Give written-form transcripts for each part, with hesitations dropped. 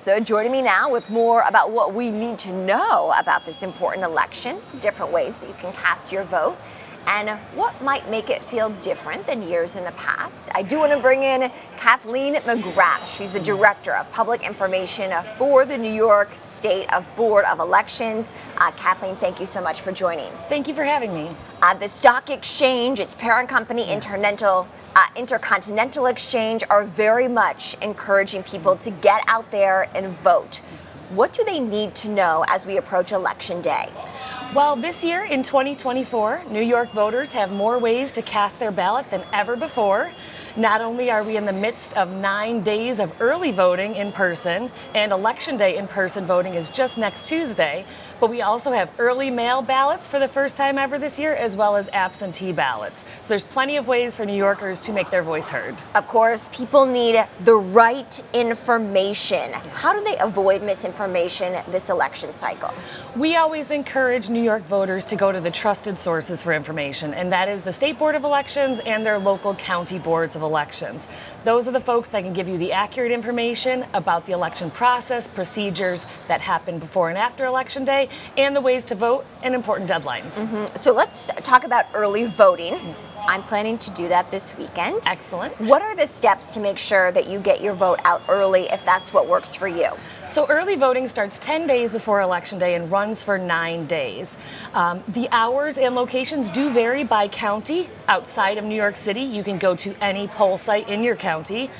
Mendoza joining me now with more about what we need to know about this important election, different ways that you can cast your vote, and what might make it feel different than years in the past. I do want to bring in Kathleen McGrath. She's the Director of Public Information for the New York State Board of Elections. Kathleen, thank you so much for joining. Thank you for having me. The stock exchange, its parent company, Intercontinental Exchange, are very much encouraging people to get out there and vote. What do they need to know as we approach Election Day? Well, this year in 2024, New York voters have more ways to cast their ballot than ever before. Not only are we in the midst of 9 days of early voting in person, and Election Day in-person voting is just next Tuesday, but we also have early mail ballots for the first time ever this year, as well as absentee ballots. So there's plenty of ways for New Yorkers to make their voice heard. Of course, people need the right information. How do they avoid misinformation this election cycle? We always encourage New York voters to go to the trusted sources for information, and that is the State Board of Elections and their local county boards of elections. Those are the folks that can give you the accurate information about the election process, procedures that happen before and after Election Day, and the ways to vote and important deadlines. So let's talk about early voting. I'm planning to do that this weekend. Excellent. What are the steps to make sure that you get your vote out early if that's what works for you? So early voting starts 10 days before Election Day and runs for 9 days. The hours and locations do vary by county. Outside of New York City, you can go to any poll site in your county.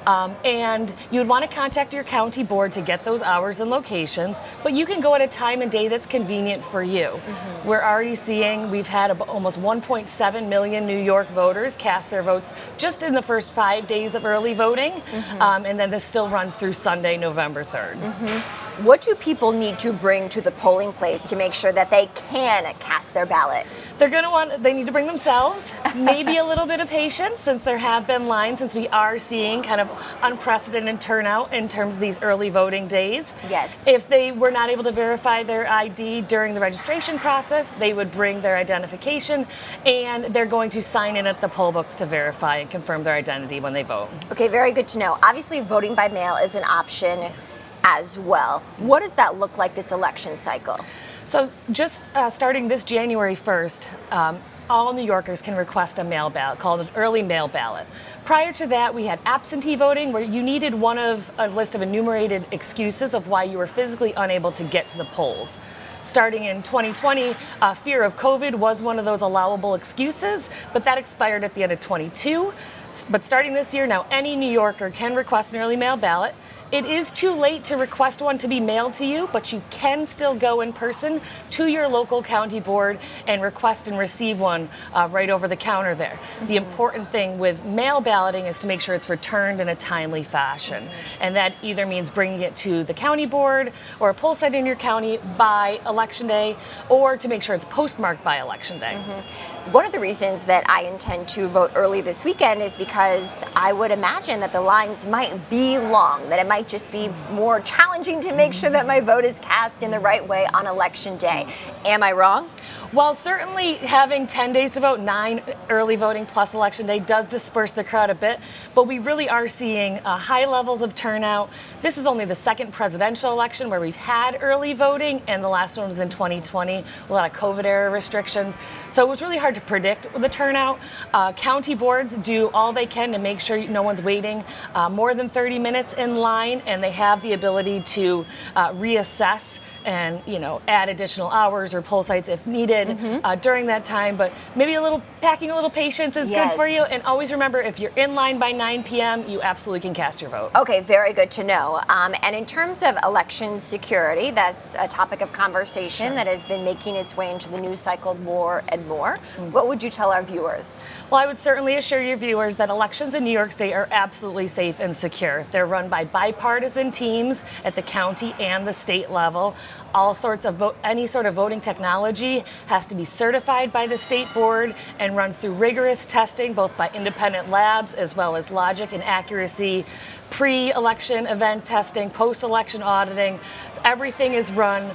And you would want to contact your county board to get those hours and locations, but you can go at a time and day that's convenient for you. We're already seeing we've had almost 1.7 million New York voters cast their votes just in the first 5 days of early voting, and then this still runs through Sunday, November 3rd. What do people need to bring to the polling place to make sure that they can cast their ballot? They need to bring themselves, maybe a little bit of patience since there have been lines, since we are seeing kind of unprecedented turnout in terms of these early voting days. Yes. If they were not able to verify their ID during the registration process, they would bring their identification, and they're going to sign in at the poll books to verify and confirm their identity when they vote. Okay, very good to know. Obviously, voting by mail is an option as well. What does that look like this election cycle? So just starting this January 1st, all New Yorkers can request a mail ballot called an early mail ballot. Prior to that, we had absentee voting where you needed one of a list of enumerated excuses of why you were physically unable to get to the polls. Starting in 2020, fear of COVID was one of those allowable excuses, but that expired at the end of 22. But starting this year, now any New Yorker can request an early mail ballot. It is too late to request one to be mailed to you, but you can still go in person to your local county board and request and receive one right over the counter there. The important thing with mail balloting is to make sure it's returned in a timely fashion. And that either means bringing it to the county board or a poll site in your county by Election Day, or to make sure it's postmarked by Election Day. One of the reasons that I intend to vote early this weekend is because I would imagine that the lines might be long, that it might just be more challenging to make sure that my vote is cast in the right way on Election Day. Am I wrong? Well, certainly having 10 days to vote, 9 early voting plus Election Day does disperse the crowd a bit, but we really are seeing high levels of turnout. This is only the second presidential election where we've had early voting, and the last one was in 2020, a lot of COVID-era restrictions. So it was really hard to predict the turnout. County boards do all they can to make sure no one's waiting more than 30 minutes in line, and they have the ability to reassess and add additional hours or poll sites if needed during that time. But maybe packing a little patience is good for you. And always remember, if you're in line by 9 p.m., you absolutely can cast your vote. Okay, very good to know. And in terms of election security, that's a topic of conversation that has been making its way into the news cycle more and more. What would you tell our viewers? Well, I would certainly assure your viewers that elections in New York State are absolutely safe and secure. They're run by bipartisan teams at the county and the state level. All sorts of any sort of voting technology has to be certified by the state board and runs through rigorous testing, both by independent labs as well as logic and accuracy, pre-election event testing, post-election auditing. So everything is run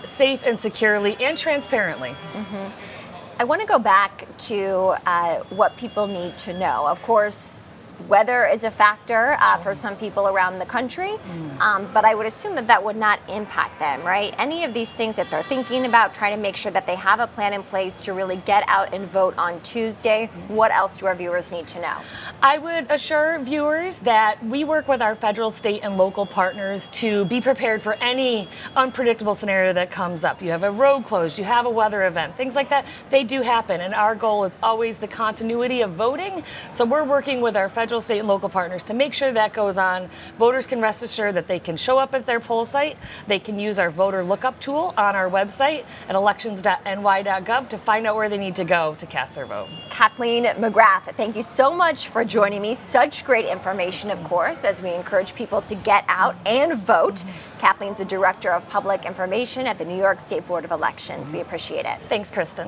safe and securely and transparently. I want to go back to what people need to know. Of course, Weather is a factor for some people around the country, but I would assume that that would not impact them, right? Any of these things that they're thinking about, trying to make sure that they have a plan in place to really get out and vote on Tuesday, what else do our viewers need to know? I would assure viewers that we work with our federal, state, and local partners to be prepared for any unpredictable scenario that comes up. You have a road closed, you have a weather event, things like that, they do happen. And our goal is always the continuity of voting. So we're working with our federal, state, and local partners to make sure that goes on. Voters can rest assured that they can show up at their poll site. They can use our voter lookup tool on our website at elections.ny.gov to find out where they need to go to cast their vote. Kathleen McGrath, thank you so much for joining me. Such great information, of course, as we encourage people to get out and vote. Kathleen's the Director of Public Information at the New York State Board of Elections. We appreciate it. Thanks, Kristen.